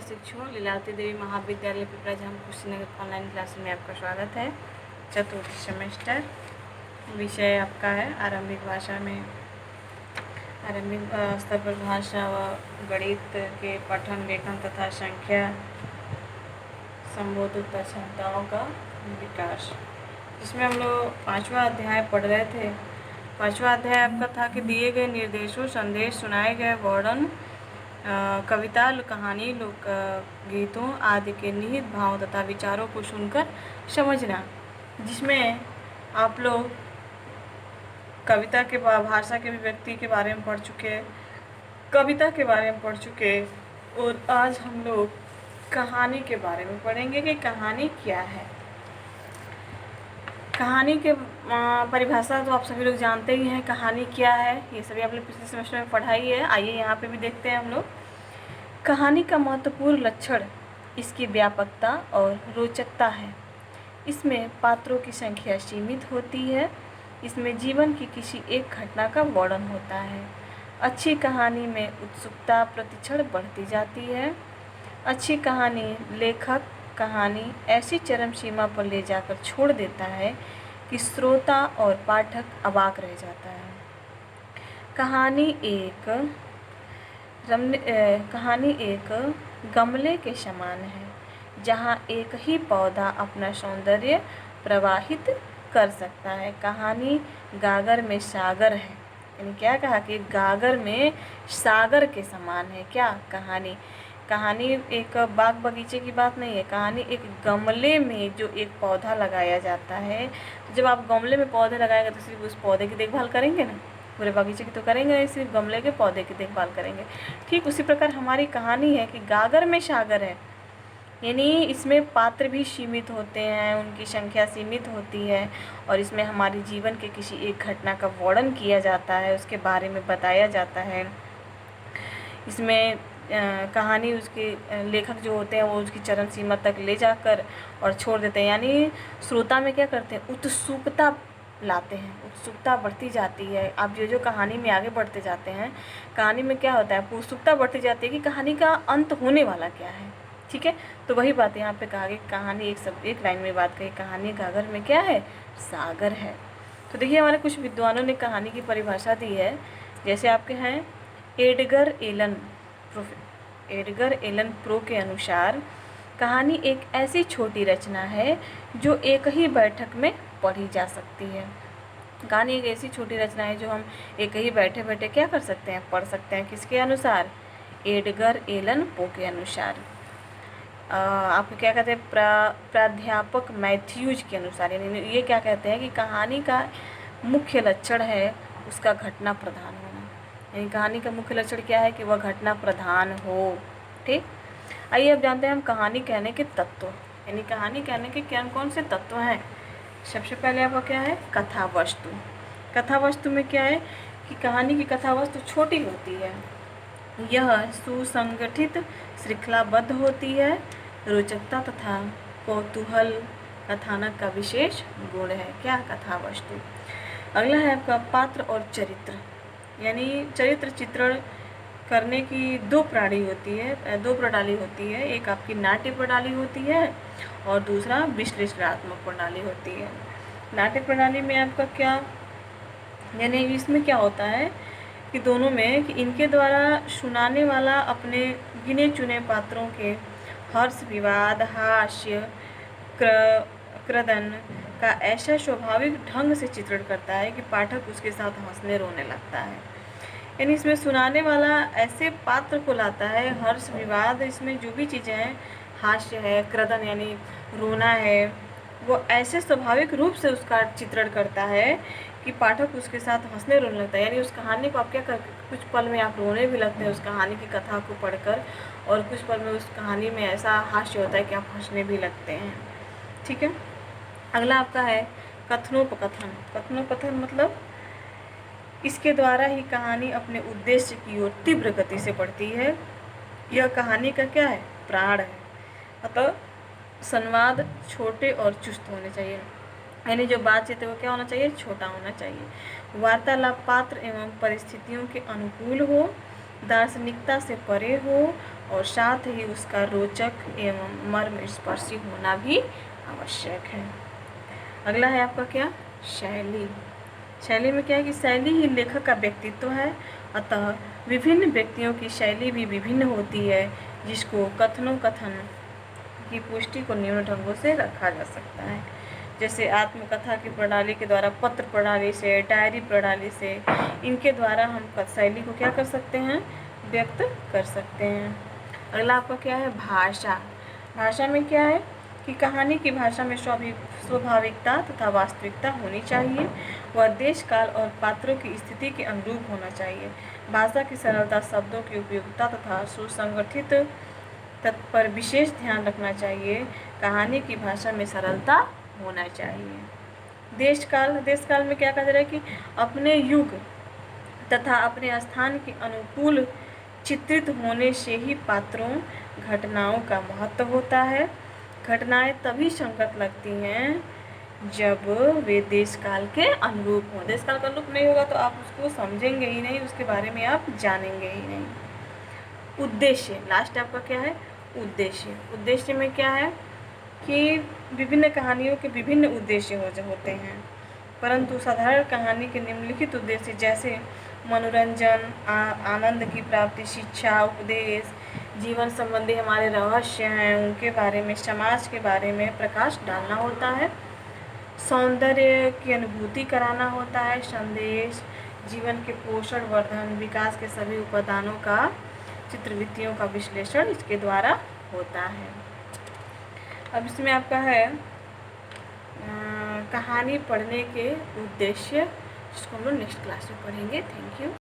प्रशिक्षु लीलावती देवी महाविद्यालय पिपराझाम Kushinagar online class में आपका स्वागत है। चतुर्थ सेमेस्टर विषय आपका है आरंभिक भाषा में आरंभिक स्तर पर भाषा व गणित के पठन लेखन तथा संख्या संबोधित क्षमताओं का विकास, इसमें हम लोग 5वां अध्याय पढ़ रहे थे। 5वां अध्याय आपका था कि दिए गए निर्देशों संदेश सुनाए गए वर्णन कविता कहानी लोक गीतों आदि के निहित भावों तथा विचारों को सुनकर समझना, जिसमें आप लोग कविता के भाषा के व्यक्ति के बारे में पढ़ चुके, कविता के बारे में पढ़ चुके, और आज हम लोग कहानी के बारे में पढ़ेंगे कि कहानी क्या है। कहानी के परिभाषा तो आप सभी लोग जानते ही हैं, कहानी क्या है ये सभी आप लोग पिछले सेमेस्टर में पढ़ाई है। आइए यहाँ पे भी देखते हैं हम लोग। कहानी का महत्वपूर्ण लक्षण इसकी व्यापकता और रोचकता है। इसमें पात्रों की संख्या सीमित होती है। इसमें जीवन की किसी एक घटना का वर्णन होता है। अच्छी कहानी में उत्सुकता प्रतिक्षण बढ़ती जाती है। अच्छी कहानी लेखक कहानी ऐसी चरम सीमा पर ले जाकर छोड़ देता है कि श्रोता और पाठक अवाक रह जाता है। कहानी एक गमले के समान है, जहाँ एक ही पौधा अपना सौंदर्य प्रवाहित कर सकता है। कहानी गागर में सागर है, यानी क्या कहा कि गागर में सागर के समान है। क्या कहानी एक बाग बगीचे की बात नहीं है। कहानी एक गमले में जो एक पौधा लगाया जाता है। जब आप गमले में पौधे लगाएंगे तो सिर्फ उस पौधे की देखभाल करेंगे ना, पूरे बगीचे की तो करेंगे नहीं, सिर्फ गमले के पौधे की देखभाल करेंगे। ठीक उसी प्रकार हमारी कहानी है कि गागर में सागर है, यानी इसमें पात्र भी सीमित होते हैं, उनकी संख्या सीमित होती है, और इसमें हमारे जीवन के किसी एक घटना का वर्णन किया जाता है, उसके बारे में बताया जाता है। इसमें कहानी उसके लेखक जो होते हैं वो उसकी चरम सीमा तक ले जाकर और छोड़ देते हैं, यानी श्रोता में क्या करते हैं, उत्सुकता लाते हैं, उत्सुकता बढ़ती जाती है। आप जो कहानी में आगे बढ़ते जाते हैं, कहानी में क्या होता है, उत्सुकता बढ़ती जाती है कि कहानी का अंत होने वाला क्या है। ठीक है, तो वही बात यहाँ पे कहा कि कहानी एक लाइन में बात कही, कहानी गागर में क्या है, सागर है। तो देखिए हमारे कुछ विद्वानों ने कहानी की परिभाषा दी है, जैसे आपके हैं एडगर एलन प्रो के अनुसार कहानी एक ऐसी छोटी रचना है जो एक ही बैठक में पढ़ी जा सकती है। कहानी एक ऐसी छोटी रचना है जो हम एक ही बैठे बैठे क्या कर सकते हैं, पढ़ सकते हैं। किसके अनुसार, एडगर एलन पो के अनुसार। आपको क्या कहते हैं, प्राध्यापक मैथ्यूज के अनुसार। यानी ये क्या कहते हैं कि कहानी का मुख्य लक्षण है उसका घटना प्रधान होना। यानी कहानी का मुख्य लक्षण क्या है कि वह घटना प्रधान हो। ठीक, आइए अब जानते हैं हम कहानी कहने के तत्व, यानी कहानी कहने के कौन कौन से तत्व हैं। सबसे पहले आपका क्या है, कथा वस्तु। कथा वस्तु में क्या है कि कहानी की कथा वस्तु छोटी होती है, यह सुसंगठित श्रृंखलाबद्ध होती है। रोचकता तथा कौतूहल कथानक का विशेष गुण है। क्या, कथा वस्तु। अगला है आपका पात्र और चरित्र, यानी चरित्र चित्रण करने की दो प्रणाली होती है। एक आपकी नाट्य प्रणाली होती है और दूसरा विश्लेषणात्मक प्रणाली होती है। नाट्य प्रणाली में आपका क्या, यानी इसमें क्या होता है कि दोनों में कि इनके द्वारा सुनाने वाला अपने गिने चुने पात्रों के हर्ष विवाद हास्य क्रदन का ऐसा स्वाभाविक ढंग से चित्रण करता है कि पाठक उसके साथ हंसने रोने लगता है। यानी इसमें सुनाने वाला ऐसे पात्र को लाता है, हर्ष विवाद, इसमें जो भी चीज़ें हैं, हास्य है, क्रदन यानी रोना है, वो ऐसे स्वाभाविक रूप से उसका चित्रण करता है कि पाठक उसके साथ हंसने रोने लगता है। यानी उस कहानी को आप क्या कर, कुछ पल में आप रोने भी लगते हैं उस कहानी की कथा को पढ़कर, और कुछ पल में उस कहानी में ऐसा हास्य होता है कि आप हंसने भी लगते हैं। ठीक है, अगला आपका है कथनोपकथन। कथनोपकथन मतलब इसके द्वारा ही कहानी अपने उद्देश्य की ओर तीव्र गति से बढ़ती है। यह कहानी का क्या है, प्राण है। अतः संवाद छोटे और चुस्त होने चाहिए, यानी जो बातचीत है वो क्या होना चाहिए, छोटा होना चाहिए। वार्तालाप पात्र एवं परिस्थितियों के अनुकूल हो, दार्शनिकता से परे हो और साथ ही उसका रोचक एवं मर्मस्पर्शी होना भी आवश्यक है। अगला है आपका क्या, शैली। शैली में क्या है कि शैली ही लेखक का व्यक्तित्व है, अतः विभिन्न व्यक्तियों की शैली भी विभिन्न होती है, जिसको कथन की पुष्टि को निम्न ढंगों से रखा जा सकता है। जैसे आत्मकथा की प्रणाली के द्वारा, पत्र प्रणाली से, डायरी प्रणाली से, इनके द्वारा हम शैली को क्या कर सकते हैं, व्यक्त कर सकते हैं। अगला आपका क्या है, भाषा। भाषा में क्या है कि कहानी की भाषा में स्वाभाविकता तथा वास्तविकता होनी चाहिए। वह देश, काल और पात्रों की स्थिति के अनुरूप होना चाहिए। भाषा की सरलता, शब्दों की उपयोगिता तथा सुसंगठित पर विशेष ध्यान रखना चाहिए। कहानी की भाषा में सरलता होना चाहिए। देश काल में क्या कहा जा रहा है कि अपने युग तथा अपने स्थान के अनुकूल चित्रित होने से ही पात्रों, घटनाओं का महत्व होता है। घटनाएं तभी संगत लगती हैं जब वे देश काल के अनुरूप हों। देश काल का अनुरूप नहीं होगा तो आप उसको समझेंगे ही नहीं, उसके बारे में आप जानेंगे ही नहीं। उद्देश्य, लास्ट आपका क्या है, उद्देश्य। उद्देश्य में क्या है कि विभिन्न कहानियों के विभिन्न उद्देश्य होते हैं, परंतु साधारण कहानी के निम्नलिखित उद्देश्य जैसे मनोरंजन, आनंद की प्राप्ति, शिक्षा, उपदेश, जीवन संबंधी हमारे रहस्य हैं उनके बारे में, समाज के बारे में प्रकाश डालना होता है, सौंदर्य की अनुभूति कराना होता है, संदेश, जीवन के पोषण, वर्धन, विकास के सभी उपादानों का, चित्रवृत्तियों का विश्लेषण इसके द्वारा होता है। अब इसमें आपका है कहानी पढ़ने के उद्देश्य, जिसको हम लोग नेक्स्ट क्लास में पढ़ेंगे। Thank you.